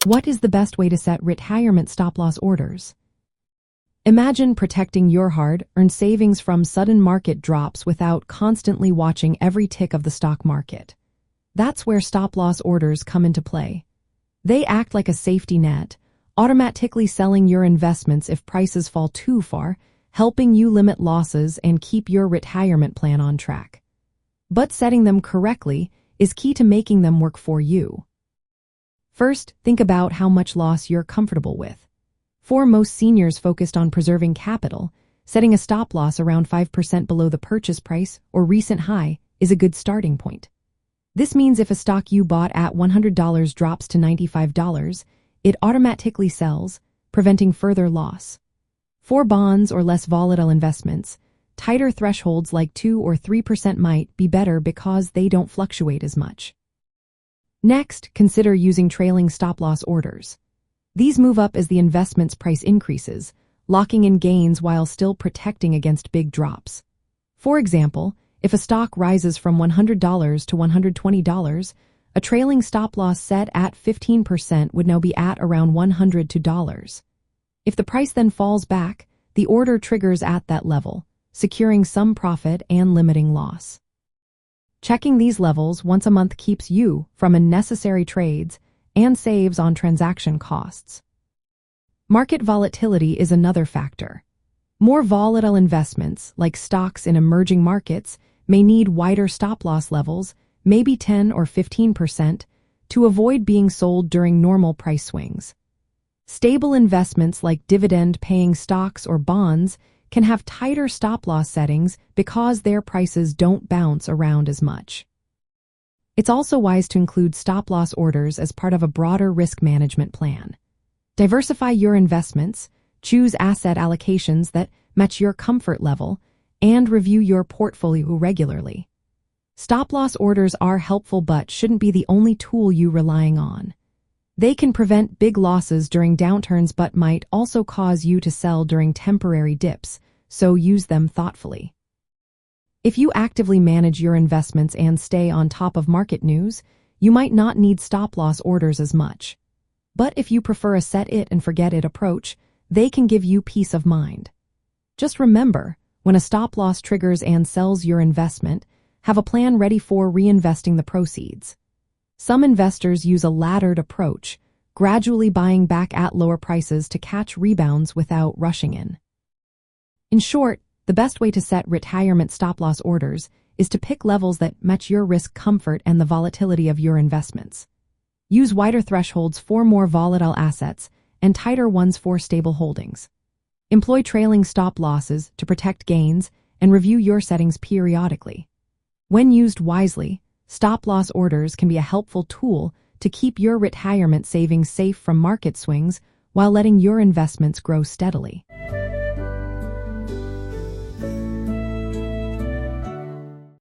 What is the best way to set retirement stop-loss orders? Imagine protecting your hard-earned savings from sudden market drops without constantly watching every tick of the stock market. That's where stop-loss orders come into play. They act like a safety net, automatically selling your investments if prices fall too far, helping you limit losses and keep your retirement plan on track. But setting them correctly is key to making them work for you. First, think about how much loss you're comfortable with. For most seniors focused on preserving capital, setting a stop loss around 5% below the purchase price or recent high is a good starting point. This means if a stock you bought at $100 drops to $95, it automatically sells, preventing further loss. For bonds or less volatile investments, tighter thresholds like 2 or 3% might be better because they don't fluctuate as much. Next, consider using trailing stop-loss orders. These move up as the investment's price increases, locking in gains while still protecting against big drops. For example, if a stock rises from $100 to $120, a trailing stop-loss set at 15% would now be at around $102. If the price then falls back, the order triggers at that level, securing some profit and limiting loss. Checking these levels once a month keeps you from unnecessary trades and saves on transaction costs. Market volatility is another factor. More volatile investments, like stocks in emerging markets, may need wider stop-loss levels, maybe 10 or 15%, to avoid being sold during normal price swings. Stable investments like dividend-paying stocks or bonds can have tighter stop-loss settings because their prices don't bounce around as much. It's also wise to include stop-loss orders as part of a broader risk management plan. Diversify your investments, choose asset allocations that match your comfort level, and review your portfolio regularly. Stop-loss orders are helpful but shouldn't be the only tool you're relying on. They can prevent big losses during downturns but might also cause you to sell during temporary dips, so use them thoughtfully. If you actively manage your investments and stay on top of market news, you might not need stop-loss orders as much. But if you prefer a set-it-and-forget-it approach, they can give you peace of mind. Just remember, when a stop-loss triggers and sells your investment, have a plan ready for reinvesting the proceeds. Some investors use a laddered approach, gradually buying back at lower prices to catch rebounds without rushing in. In short, the best way to set retirement stop-loss orders is to pick levels that match your risk comfort and the volatility of your investments. Use wider thresholds for more volatile assets and tighter ones for stable holdings. Employ trailing stop-losses to protect gains and review your settings periodically. When used wisely, stop-loss orders can be a helpful tool to keep your retirement savings safe from market swings while letting your investments grow steadily.